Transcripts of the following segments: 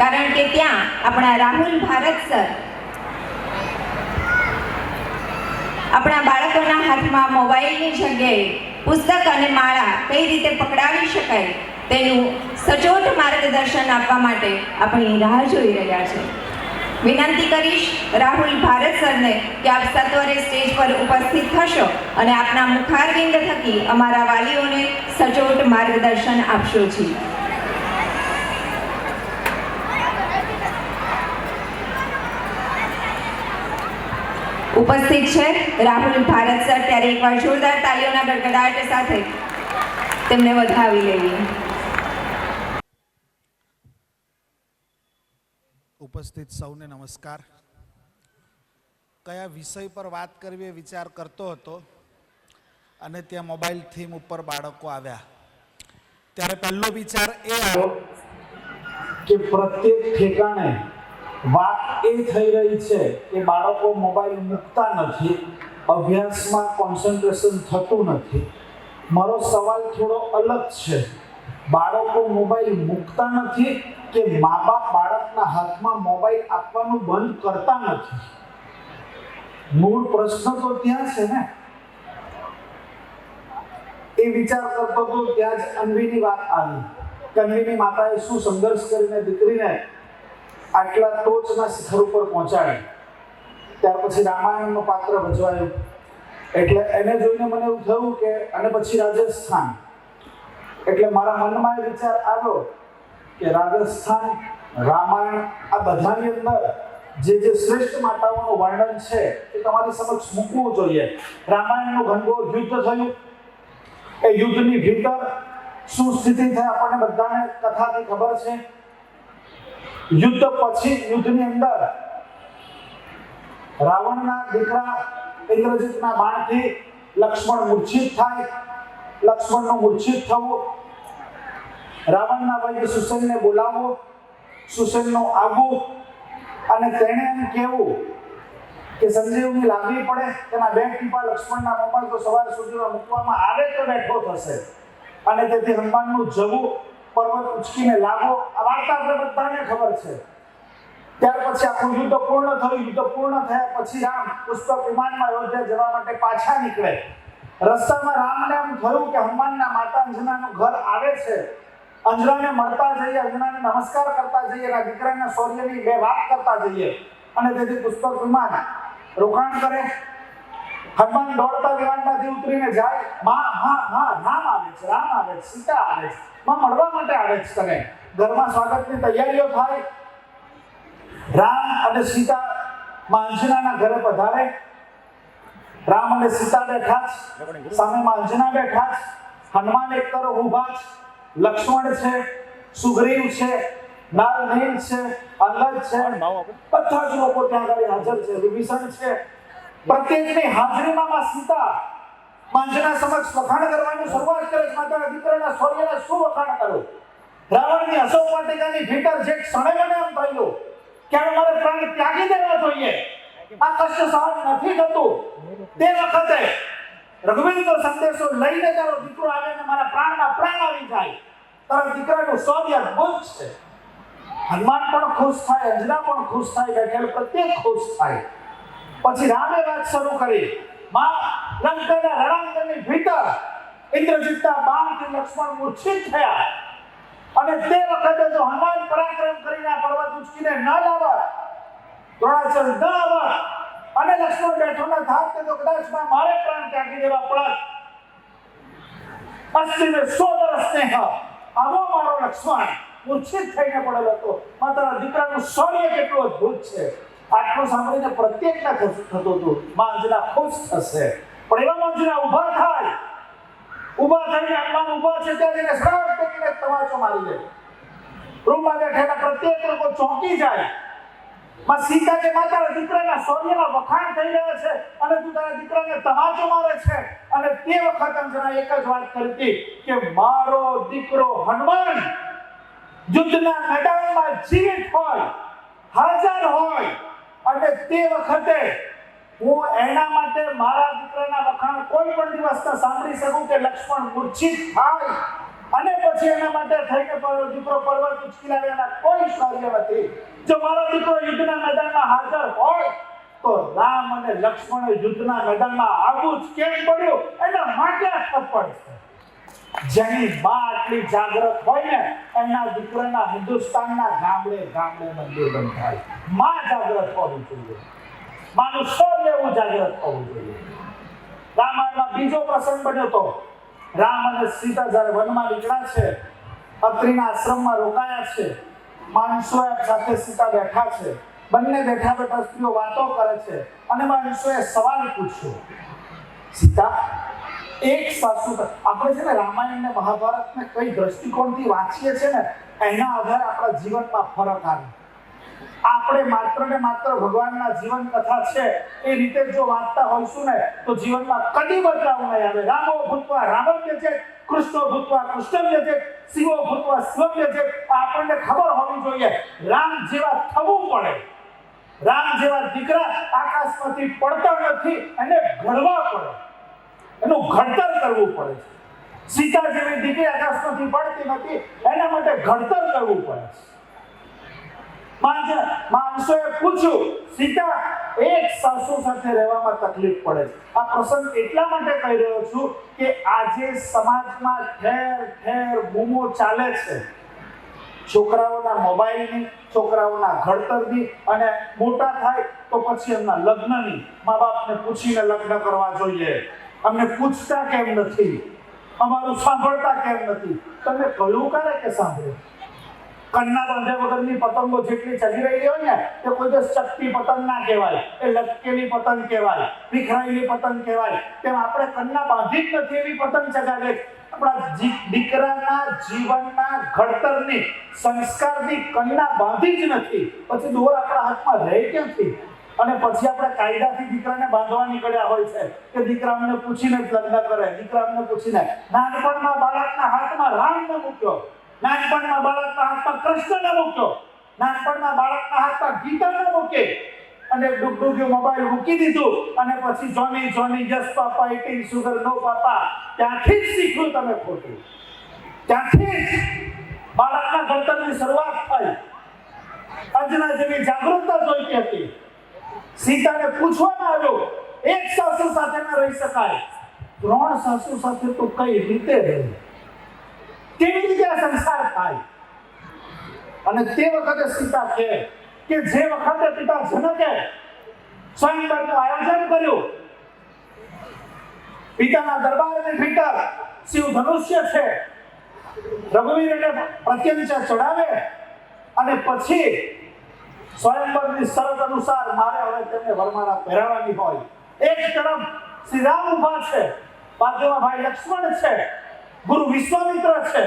કારણ કે ત્યાં આપણા રાહુલ ભારત સર આપણા બાળકોના હાથમાં મોબાઈલની જગ્યાએ પુસ્તક અને માળા કઈ રીતે પકડાવી શકાય તેનું સચોટ માર્ગદર્શન આપવા માટે આપણી રાહ જોઈ રહ્યા છે. વિનંતી કરીશ રાહુલ ભારત સરને કે આપ સત્વરે સ્ટેજ પર ઉપસ્થિત થશો અને આપના મુખારવિંદ થકી અમારા વાલીઓને સચોટ માર્ગદર્શન આપશો જી. ઉપસ્થિત છે રાહુલ ભારત સર, ત્યારે એકવાર જોરદાર તાલીઓના ગડગડાટ સાથે તેમને વધાવી લઈએ. ઉપસ્થિત સૌને નમસ્કાર. કયા વિષય પર વાત કરવી એ વિચાર કરતો હતો અને ત્યાં મોબાઈલ થીમ ઉપર બાળકો આવ્યા ત્યારે પહેલો વિચાર એ આવ્યો કે પ્રત્યેક ઠેકાણે વાત એ થઈ રહી છે કે બાળકો મોબાઈલ મૂકતા નથી, અભ્યાસમાં કોન્સન્ટ્રેશન થતું નથી. મારો સવાલ થોડો અલગ છે. બાળકો મોબાઈલ મૂકતા નથી કે મા બાપ બાળકના હાથમાં મોબાઈલ આપવાનું બંધ કરતા નથી? મૂળ પ્રશ્ન તો ત્યાં છે ને. એ વિચાર કરતો તો ત્યાં જ અન્વીની વાત આવી. અન્વીની માતાએ શું સંઘર્ષ કરીને દીકરીને આટલા ટોચના શિખર ઉપર પહોંચાડી. ત્યાર પછી રામાયણનું પાત્ર ભજવાયું એટલે એને જોઈને મને એવું થયું કે અને પછી રાજસ્થાન, એટલે મારા મનમાં એ વિચાર આવ્યો કે રાજસ્થાન, રામાયણ આ બધાની અંદર જે શ્રેષ્ઠ માતાઓનું વર્ણન છે એ તમારી સમક્ષ મૂકવું જોઈએ. રામાયણનું ઘનઘોર યુદ્ધ થયું. એ યુદ્ધની ભીતર શું સ્થિતિ થઈ આપણને બધાને કથાથી ખબર છે. યુદ્ધ પછી યુદ્ધની અંદર રાવણના દીકરા ઇન્દ્રજીતના બાણથી લક્ષ્મણ મૂર્છિત થાય. લક્ષ્મણનું મૂર્છિત થવું, રાવણના વૈદ્ય સુસેનને બોલાવવો, સુસેનનું આવવું અને તેણે એમ કહેવું કે સંજીવની લાગવી પડે, તેના બે ટીપા લક્ષ્મણના મોંમાં જો સવાર સુધીમાં મૂકવામાં આવે તો બેઠો થશે. અને તેથી હનુમાનનું જવું, પર્વત ઉચકીને લાવો, આ વાર્તા આપણે બધાને ખબર છે. ત્યાર પછી આખું યુદ્ધ પૂર્ણ થયું. યુદ્ધ પૂર્ણ થયા પછી રામ પુષ્પક વિમાનમાં અયોધ્યા જવા માટે પાછા નીકળે. રસ્તામાં રામને એમ થયું કે હનુમાનના માતા અંજનાનું ઘર આવે છે, અંજનાને મળતા જઈએ, અંજનાને નમસ્કાર કરતા જઈએ, એના દીકરાના શૌર્યની બે વાત કરતા જઈએ. અને તેથી પુષ્પક વિમાન રોકાણ કરે. હનુમાન દોડતા વિમાનમાંથી ઉતરીને જાય. રામ આવે છે, રામ આવે છે, સીતા આવે છે, મળવા માટે આવે છે તને. ઘરમાં સ્વાગતની તૈયારીઓ થાય. રામ અને સીતા અંજનાના ઘરે પધારે. રામ અને સીતા બેઠા છે, સામે અંજના બેઠા છે. હનુમાન એક તરફ ઊભા છે, લક્ષ્મણ છે, સુગ્રીવ છે, નળ નીલ છે, અંગદ છે, બધા જ લોકો ત્યાં આગળ હાજર છે. વિભીષણ છે. પ્રત્યેકની હાજરીમાં સીતા અંજના સમક્ષ વખાણ કરવાની શરૂઆત કરે છે. માતાના દીકરાના શૌર્યના શું વખાણ કરું? રાવણની અશોક વાટિકાની ભીતર જે ક્ષણે મને એમ થયું કે મારે પ્રાણ ત્યાગી દેવા જોઈએ, આ કષ્ટ સહન નથી થતું, તે વખતે રઘુવીરનો સંદેશો લઈને તારો દીકરો આવે ને મારા પ્રાણમાં પ્રાણ આવી જાય. તારા દીકરાનું શૌર્ય અદ્ભુત છે. હનુમાન પણ ખુશ થાય, અંજના પણ ખુશ થાય, બેઠેલ પ્રત્યેક ખુશ થાય. પછી રામે વાત શરૂ કરી. લંકાના રણાંગણની ભીતર ઇન્દ્રજીતના બાણથી લક્ષ્મણ મૂર્છિત થયા. અને તે વખતે જો હનુમાન પરાક્રમ કરીને પર્વત ઉચકીને ન લાવત, દ્રોણાચલ ન આવત અને લક્ષ્મણ બેઠો ન થાત તો કદાચ મારે પ્રાણ ત્યાગી દેવા પડત. અસ્તિને 100 વર્ષ સ્નેહ આવો મારો લક્ષ્મણ મૂર્છિત થઈને પડેલો હતો. માતાના દીકરાનું શૌર્ય કેટલું અદ્ભુત છે. આટલું સાંભળીને પ્રત્યેકના થતું હતું અંજના ખુશ થશે. પણ એવા અંજના ઊભા થાય, ઊભા થઈને હનુમાન ઊભા છે ત્યાં જઈને સડાટ કરીને તમાચો મારી દે. રૂમમાં બેઠેલા પ્રત્યેક લોકો ચોંકી જાય. સીતા કે માતાના દીકરાના શૌર્યના વખાણ થઈ રહ્યા છે અને તું તારા દીકરાને તમાચો મારે છે. અને તે વખત અંજના એક જ વાત કરી કે મારો દીકરો હનુમાન યુદ્ધના મેદાનમાં જીવિત હોય, હાજર હોય અને તે વખતે હું એના માટે મારા દીકરાના વખાણ કોઈ પણ દિવસ સાંભળી શકું કે લક્ષ્મણ મૂર્છિત થાય અને પછી એના માટે થઈને દીકરો પર્વત ઉચકી લાવ્યાના કોઈ શૌર્ય નથી. જો મારો દીકરો યુદ્ધના મેદાનમાં હાજર હોય તો રામ અને લક્ષ્મણ યુદ્ધના મેદાનમાં આવવું જ કેમ પડ્યું? એના માટે આ થપ્પડ છે. જેની માં આટલી જાગૃત હોય ને એના દીકરાના હિન્દુસ્તાનના ગામડે ગામડે મંદિર બંધાય. માં જાગૃત હોવી જોઈએ, માનું શૌર્ય એવું જાગૃત હોવું જોઈએ. રામાયણમાં બીજો પ્રસંગ બન્યો તો રામ અને સીતા જ્યારે વનમાં નીકળ્યા છે, અત્રિના આશ્રમમાં રોકાયા છે, માણસો સાથે સીતા બેઠા છે, બંને બેઠા બેઠા સ્ત્રીઓ વાતો કરે છે અને માણસોએ સવાલ પૂછ્યો, સીતા એક સાસુ, આપણે છે ને રામાયણ ને મહાભારત ને કઈ દ્રષ્ટિકોણથી વાંચીએ છે ને એના આધારે આપણા જીવનમાં ફરક આવે. આપણે માત્ર ને માત્ર ભગવાનના જીવન કથા છે એ રીતે જો વાંચતા હોઈશું ને તો જીવનમાં કદી બદલાવ નહીં આવે. રામો ભૂત્વા રામમ યજેત, કૃષ્ણો ભૂત્વા કૃષ્ણમ યજેત, શિવો ભૂત્વા શિવમ યજેત. આપણને ખબર હોવી જોઈએ રામ જેવા થવું પડે. રામ જેવા દીકરા આકાશમાંથી પડતા નથી, એને ઘડવા પડે, એનું ઘડતર કરવું પડે છે. સીતા જેવી દીકરી આકાશમાંથી પડતી નથી, એના માટે ઘડતર કરવું પડે છે. માણસોએ પૂછ્યું, સીતા એક સાસુ સાથે રહેવામાં તકલીફ પડે છે. આ પ્રસંગ એટલા માટે કહી રહ્યો છું કે આજે સમાજમાં ઠેર ઠેર બૂમો ચાલે છે છોકરાઓના મોબાઈલની, છોકરાઓના ઘડતરની, અને મોટા થાય તો પછી એમના લગ્નની. મા બાપને પૂછીને લગ્ન કરવા જોઈએ. અમને પૂછતા કેમ નથી, અમારું સાંભળતા કેમ નથી? તમે કહ્યું ક્યારે કે સાંભળે? કન્ના બાંધ્યા વગરની પતંગો જેટલી ચગી રહી હોય ને તે કોઈ દિવસ ચકતી પતંગ ના કહેવાય, એ લટકેલી પતંગ કહેવાય, વિખરાયેલી પતંગ કહેવાય. તેમ આપણે કન્ના બાંધી જ નથી એવી પતંગ ચગાવે. આપણા દીકરાના જીવનના ઘડતરની, સંસ્કારની કન્ના બાંધી જ નથી, પછી દોર આપણા હાથમાં રહે ક્યાંથી? અને પછી આપણે કાયદાથી દીકરાને બાંધવા નીકળ્યા હોય છે કે દીકરા અમને પૂછીને જ લગ્ન કરે, દીકરા અમને પૂછીને. નાનપણમાં બાળકના હાથમાં રામને મૂક્યો, નાનપણમાં બાળકના હાથમાં કૃષ્ણને મૂક્યો, નાનપણમાં બાળકના હાથમાં ગીતાને મૂકે અને ડુગડુગ્યું મોબાઈલ મૂકી દીધું અને પછી જોની જોની યસ પાપા ઇટિંગ સુગર નો પાપા. ત્યાંથી જ શીખ્યું તમે ખોટું, ત્યાંથી જ બાળકના ઘડતરની શરૂઆત થઈ. આજના જેવી જાગૃતતા જોઈતી હતી. સીતાને પૂછવામાં આવ્યું, એક સાસુ સાથે ન રહી શકાય, 3 સાસુ સાથે તો કઈ રીતે રહે? કેવી રીતે આ સંસાર થાય? અને તે વખતે સીતા કહે કે જે વખતે પિતા જનકે સ્વયંવરનું આયોજન કર્યું, પિતાના દરબારની ભીતર શિવ ધનુષ્ય છે, રઘુવીરને પ્રત્યંચા ચડાવે અને પછી સ્વયંવરની શરત અનુસાર મારે હવે તેમને વરમાળા પહેરાવવાની હોય. એક તરફ શ્રી રામ ઉભા છે, બાજુમાં ભાઈ લક્ષ્મણ છે, ગુરુ વિશ્વામિત્ર છે,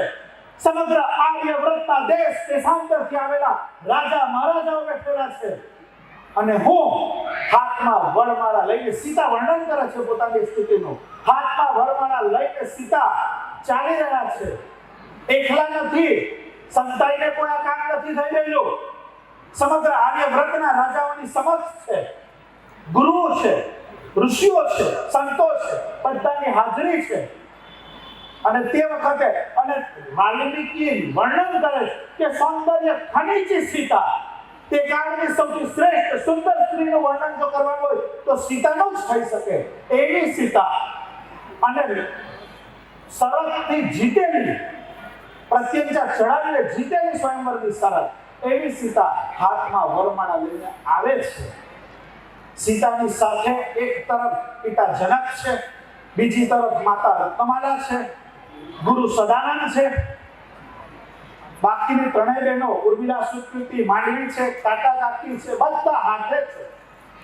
સમગ્ર આર્યવ્રતના દેશ દેશાંતરથી આવેલા રાજા મહારાજાઓ બેઠેલા છે, અને હું હાથમાં વરમાળા લઈને, સીતા વર્ણન કરે છે પોતાની સ્થિતિનું, હાથમાં વરમાળા લઈને સીતા ચાલી રહ્યા છે. એકલા નથી, સંતાઈને કોઈ આ કામ નથી થઈ રહ્યું. સમગ્ર આર્યવ્રતના રાજાઓની સમક્ષ છે, ગુરુઓ છે, ઋષિઓ છે, સંતો છે, બધાની હાજરી છે. અને તે વખતે અને વાલ્મીકી વર્ણન કરે કે સૌંદર્ય ખનીજી સીતા, તે કાળની સૌથી શ્રેષ્ઠ સુંદર સ્ત્રીનું વર્ણન જો કરવાનું હોય તો સીતાનું જ થઈ શકે. એવી સીતા, અને શરતથી જીતેલી, પ્રત્યંચા ચડાવીને જીતેલી સ્વયંવરની શરત, એવી સીતા હાથમાં વરમાળા લઈને આવે છે. સીતાની સાથે એક તરફ પિતા જનક છે, બીજી તરફ માતા રત્નમાલા છે, ગુરુ સદાનંદ છે, બાકીની 3 બહેનો ઉર્મિલા, સુકૃતિ, માંડવી છે, કાકા કાકી છે, બધા હાથે છે,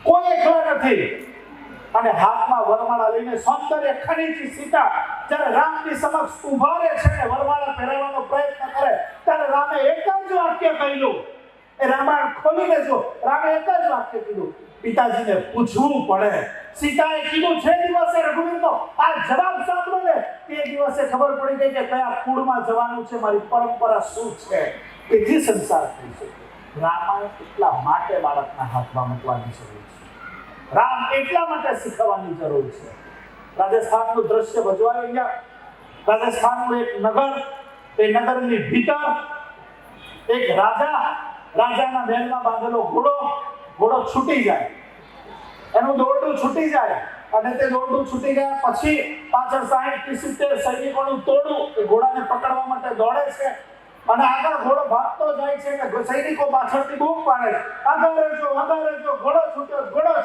કોઈ એકલા નથી. અને હાથમાં વરમાળા લઈને સૌંદર્ય ખનીજી સીતા જ્યારે રામની સમક્ષ ઉભા રહે છે ને વરમાળા પહેરાવવાનો પ્રયત્ન કરે ત્યારે રામે એક જ વાક્ય કહ્યું. એ રામાયણ ખોલી લેજો, રામે એક જ વાક્ય કીધું, પિતાજીને પૂછવું પડે. સીતાએ કીધું છે દિવસે રઘુવીરનો આ જવાબ સાંભળો ને તે દિવસે ખબર પડી ગઈ કે કયા કુળમાં જવાનું છે, મારી પરંપરા શું છે, કે જે સંસાર થઈ શકે. રામાયણ એટલા માટે બાળકના હાથમાં મૂકવાની જરૂર છે, રામ એટલા માટે શીખવાની જરૂર છે. રાજસ્થાનનું દ્રશ્ય ભજવાઈ ગયા. રાજસ્થાનનું એક નગર એ નગરની ભીતર એક રાજાના મહેલમાં બાંધેલો ઘોડો છૂટી જાય, એનું દોરડું છૂટી જાય અને તે દોરડું છૂટી ગયા પછી પાછળ 60 થી 70 સૈનિકોનું ટોળું એ ઘોડાને પકડવા માટે દોડે છે અને આગળ ઘોડો ભાગતો જાય છે કે સૈનિકો પાછળથી બૂમ પાડે, આગળ રહેજો, ઘોડો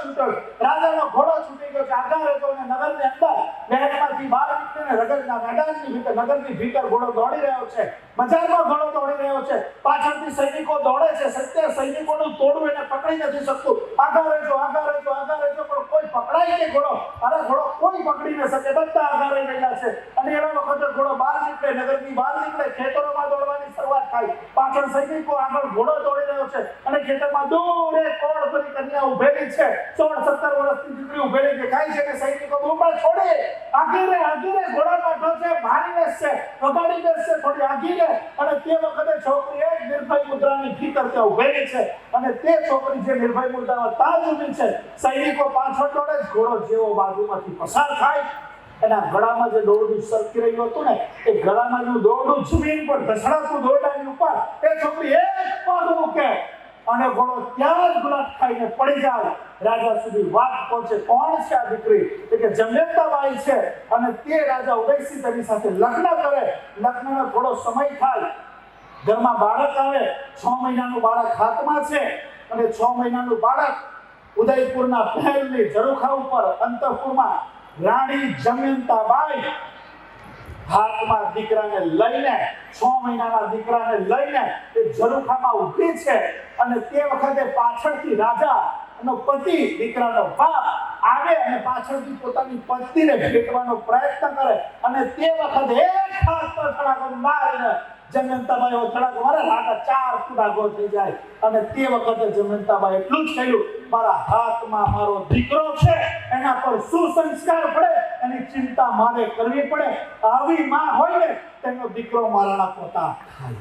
છૂટ્યો. રાજાનો ઘોડો છૂટી ગયો છે, આગળ રહેજો. અને નગરની અંદર મહેલમાંથી બહાર નીકળીને નગરના મેદાનની ભીતર, નગરની ભીતર ઘોડો દોડી રહ્યો છે, બજારમાં ઘોડો દોડી રહ્યો છે, પાછળથી સૈનિકો દોડે છે, 70 સૈનિકોનું ટોળું એને પકડી નથી શકતું. આગળ રહેજો, પણ કોઈ પકડાય નહીં ઘોડો, અરે ઘોડો કોઈ પકડી ન શકે, બધા આગળ રહી રહ્યા છે. અને એવા વખતે ઘોડો બહાર નીકળે, નગરની બહાર નીકળે, ખેતરોમાં દોડવાની શરૂઆત થાય. પાછળ સૈનિકો, આગળ ઘોડો દોડી રહ્યો છે અને ખેતરમાં દૂર એક કોળભરી કન્યા ઉભેલી છે, 16-17 વર્ષની દીકરી ઉભેલી દેખાય છે કે સૈનિકો બૂમા છોડે, આગી રે, ઘોડા કાઢો છે, ભારી બેસશે, વગાડી બેસશે, થોડી આગી રે. અને તે વખતે છોકરી એક નિર્ભય મુદ્રાની ભીતર ત્યાં ઉભેલી છે અને તે છોકરી જે નિર્ભય મુદ્રામાં તાજ ઊભી છે, સૈનિકો પાછળ દોડે, ઘોડો જેવો બાજુમાંથી પસાર થાય, એના ગળામાં જે દોરડું સરકી રહ્યું હતું ને, એ ગળામાં દોરડું જમીન પર ધસડાતું દોરડાની ઉપર એ છોકરી એક પગ મૂકે અને ઘોડો ત્યાં જ ગુલાટ ખાઈને પડી જાય. રાજા સુધી વાત પહોંચે, કોણ છે આ દીકરી? કે જમયંતાબાઈ છે. અને તે રાજા ઉદયસિંહ તેની સાથે લગ્ન કરે. લગ્નનો થોડો સમય થાય, ઘરમાં બાળક આવે, 6 મહિનાનું બાળક હાથમાં છે અને 6 મહિનાનું બાળક ઉદયપુરના પહેલની ઝરૂખા ઉપર અંતઃપુરમાં રાણી જમયંતાબાઈ હાથમાં દીકરાને લઈને, 6 મહિનાના દીકરાને લઈને એ ઝરૂખામાં ઊભી છે અને તે વખતે પાછળથી રાજાનો પતિ, દીકરાનો બાપ આવે અને પાછળથી પોતાની પત્નીને ભેટવાનો પ્રયત્ન કરે અને તે વખતે એક હાથ પર ધડાકો મારીને જમયંતાબાઈ ધડાકો મારે, રાજા 4 ફૂટ આગળ થઈ જાય. અને તે વખતે જમયંતાબાઈ એટલું જ કહ્યું, મારા હાથમાં મારો દીકરો છે, એના પર શું સંસ્કાર પડે એની ચિંતા મારે કરવી પડે. આવી માં હોય ને તેનો દીકરો મારાના પોતા થાય.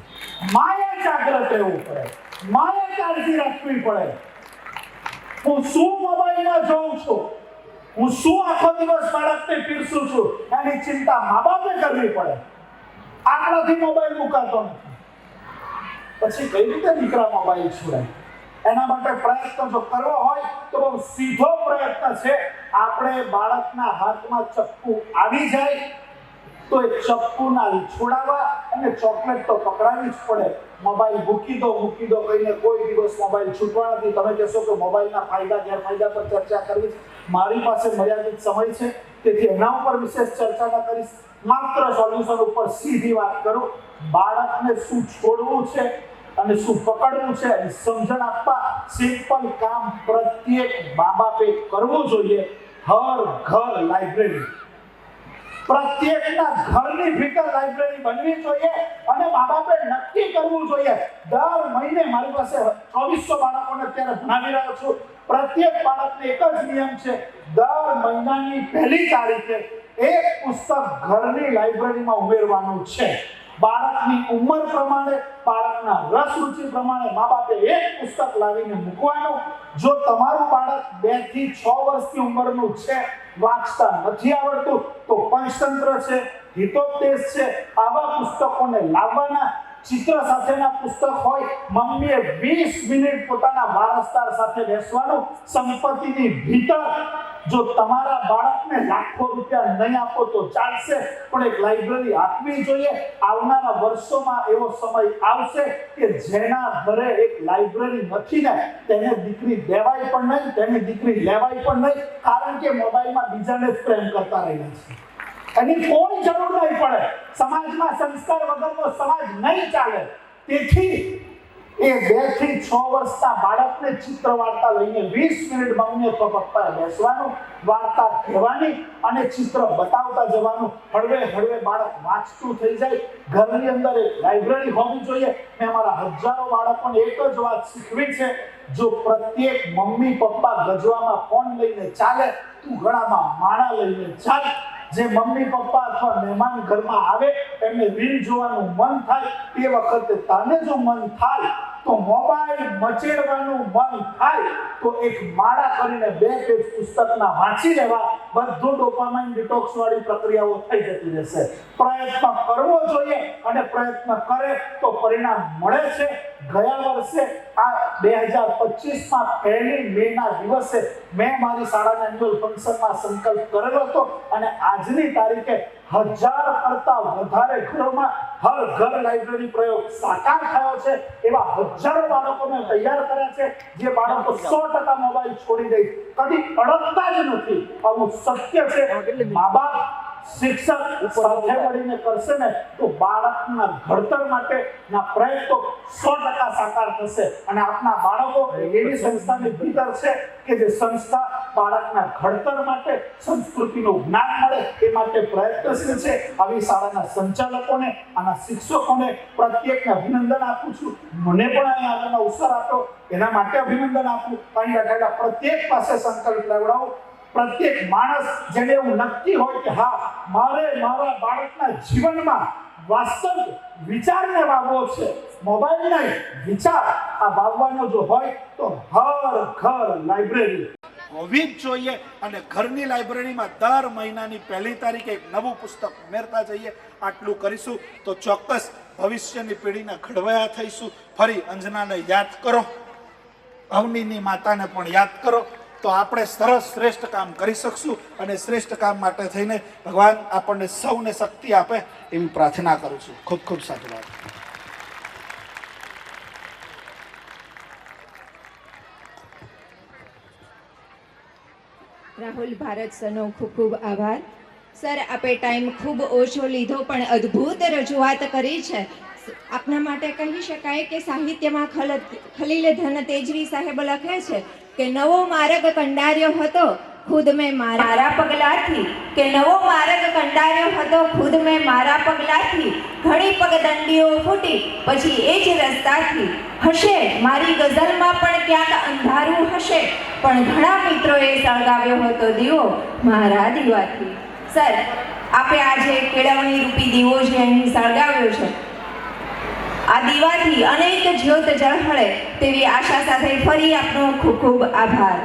માએ જાગ્રત રહેવું પડે, માએ કાળજી રાખવી પડે. હું શું મોબાઈલમાં જોઉં છું, હું શું આખો દિવસ બાળકને પીરસું છું, એની ચિંતા મા બાપે કરવી પડે. આપણાથી મોબાઈલ મુકાતો નથી, પછી કઈ રીતે દીકરા મોબાઈલ છોડાય? એના માટે પ્રયત્ન જો કરવો હોય તો બહુ સીધો પ્રયત્ન છે. આપણે બાળકના હાથમાં ચપ્પુ આવી જાય તો એ ચપ્પુના છોડાવવા અને ચોકલેટ તો પકડાવી જ પડે. મોબાઈલ મૂકી દો કહીને કોઈ દિવસ મોબાઈલ છૂટવા નથી. તમે કહેશો કે મોબાઈલના ફાયદા ગેરફાયદા પર ચર્ચા કરવી, મારી પાસે મર્યાદિત સમય છે તેથી એના ઉપર વિશેષ ચર્ચા ન કરીશ. માત્ર સોલ્યુશન ઉપર સીધી વાત કરું. બાળકને શું છોડવું છે અને શું પકડવું છે એની સમજણ આપવા સિમ્પલ કામ પ્રત્યેક મા બાપે કરવું જોઈએ. હર ઘર લાઇબ્રેરી, પ્રત્યેકના ઘરની ભીતર લાઇબ્રેરી બનવી જોઈએ અને મા બાપે નક્કી કરવું જોઈએ. દર મહિને મારી પાસે 2400 બાળકોને અત્યારે ભણાવી રહ્યો છું. પ્રત્યેક બાળકને એક જ નિયમ છે, દર મહિનાની 1લી તારીખે એક પુસ્તક ઘરની લાઇબ્રેરીમાં ઉમેરવાનું છે. બાળકની ઉંમર પ્રમાણે, બાળકના રસ રુચિ પ્રમાણે મા બાપે એક પુસ્તક લાવીને મૂકવાનું. જો તમારું બાળક 2 થી 6 વર્ષની ઉંમરનું છે, વાંચતા નથી આવડતું, તો પંચતંત્ર છે, હિતોપદેશ છે, આવા પુસ્તકોને લાવવાના. ચિત્ર સાથેના પુસ્તક હોય, મમ્મીએ 20 મિનિટ પોતાના વારસદાર સાથે બેસવાનું. સંપત્તિની ભીતર જો તમારા બાળકને લાખો રૂપિયા નહીં આપો તો ચાલશે, પણ એક લાઇબ્રેરી આપવી જોઈએ. આવનારા વર્ષોમાં એવો સમય આવશે કે જેના ઘરે એક લાઇબ્રેરી નથી ને તેને દીકરી દેવાય પણ નહીં, તેની દીકરી લેવાય પણ નહીં, કારણ કે મોબાઈલમાં બીજાને જ પ્રેમ કરતા રહ્યા છે. એની કોઈ જરૂર નહીં પડે. સમાજમાં સંસ્કાર વગરનો સમાજ નહીં ચાલે. તેથી એ 2 થી 6 વર્ષના બાળકને ચિત્ર વાર્તા લઈને 20 મિનિટ મમ્મીએ પપ્પાએ બેસવાનું, વાર્તા કહેવાની અને ચિત્ર બતાવતા જવાનું. હળવે હળવે બાળક વાંચતું થઈ જાય. ઘરની અંદર એક લાઇબ્રેરી હોવી જોઈએ. મેં મારા હજારો બાળકોને એક જ વાત શીખવી છે, જો પ્રત્યેક મમ્મી પપ્પા ગજવામાં ફોન લઈને ચાલે, તું ગળામાં માળા લઈને ચાલ. જે મમ્મી પપ્પા અથવા મહેમાન ઘરમાં આવે એમને રીલ જોવાનું મન થાય, તે વખતે તને જો મન થાય તો મોબાઈલ મચેડવાનું મન થાય તો એક માળા કરીને 2 પેજ પુસ્તકના વાંચી લેવા, બધું ડોપામાઇન ડિટોક્સ વાળી પ્રક્રિયાઓ થઈ જતી રહેશે. પ્રયત્ન કરવો જોઈએ અને પ્રયત્ન કરે તો પરિણામ મળે છે. ગયા વર્ષે આ 2025માં 1 મેના દિવસે મેં મારી શાળાના એન્યુઅલ ફંક્શનમાં સંકલ્પ કરેલો હતો અને આજની તારીખે 1000 કરતા વધારે ઘરોમાં હર ઘર લાઇબ્રેરી પ્રયોગ સાકાર થયો છે. એવા હજારો બાળકો મેં તૈયાર કર્યા છે જે બાળકો 100% મોબાઈલ છોડી દે, કદી અડકતા જ નથી. આવું સત્ય છે. મા બાપ શિક્ષક સાથે મળીને કરશે ને તો બાળકના ઘડતર માટેના પ્રયત્નો 100% સાકાર થશે. અને આપના બાળકો એવી સંસ્થાની ભીતર છે કે જે સંસ્થા બાળકના ઘડતર માટે સંસ્કૃતિનું જ્ઞાન મળે એ માટે પ્રયત્નશીલ છે. આવી શાળાના સંચાલકોને, આના શિક્ષકોને પ્રત્યેકને અભિનંદન આપું છું. મને પણ અહીં આવવાનો અવસર આપ્યો એના માટે અભિનંદન આપું. અહીં બેઠેલા પ્રત્યેક પાસે સંકલ્પ લેવડાવો. પ્રત્યેક માણસ જેને એવું નક્કી હોય કે હા, મારે મારા બાળકના જીવનમાં વાસ્તવિક વિચારને વાવવો છે, મોબાઈલ નહીં વિચાર આ વાવવાનો જો હોય તો હર ઘર લાઇબ્રેરી હોવી જ જોઈએ. અને ઘરની લાઇબ્રેરીમાં દર મહિનાની 1 તારીખે એક નવું પુસ્તક ઉમેરતા જઈએ. આટલું કરીશું તો ચોક્કસ ભવિષ્યની પેઢીના ઘડવયા થઈશું. ફરી અંજનાને યાદ કરો, અવનીની માતાને પણ યાદ કરો, તો આપણે સરસ શ્રેષ્ઠ કામ કરી શકશું. અને શ્રેષ્ઠ કામ માટે થઈને ભગવાન આપણને સૌને શક્તિ આપે એવી પ્રાર્થના કરું છું. ખૂબ ખૂબ સાધુવાદ. રાહુલ ભારત સરનો ખૂબ ખૂબ આભાર. સર, આપે ટાઈમ ખૂબ ઓછો લીધો પણ અદ્ભુત રજૂઆત કરી છે. આપના માટે કહી શકાય કે સાહિત્યમાં ખલીલ ધન તેજવી સાહેબ લખે છે કે નવો માર્ગ કંડાર્યો હતો ખુદ મેં મારા પગલાથી, કે નવો માર્ગ કંડાર્યો હતો ખુદ મેં મારા પગલાથી, ઘણી પગદંડીઓ ફૂટી પછી એ જ રસ્તાથી. હશે મારી ગઝલમાં પણ ક્યાંક અંધારું હશે, પણ ઘણા મિત્રોએ સળગાવ્યો હતો દીવો મારા દીવાથી. સર, આપે આજે કેળવણી રૂપી દીવો જે અહીં સળગાવ્યો છે, આ દીવાથી અનેક જ્યોત ઝળહળે તેવી આશા સાથે ફરી આપનો ખૂબ ખૂબ આભાર.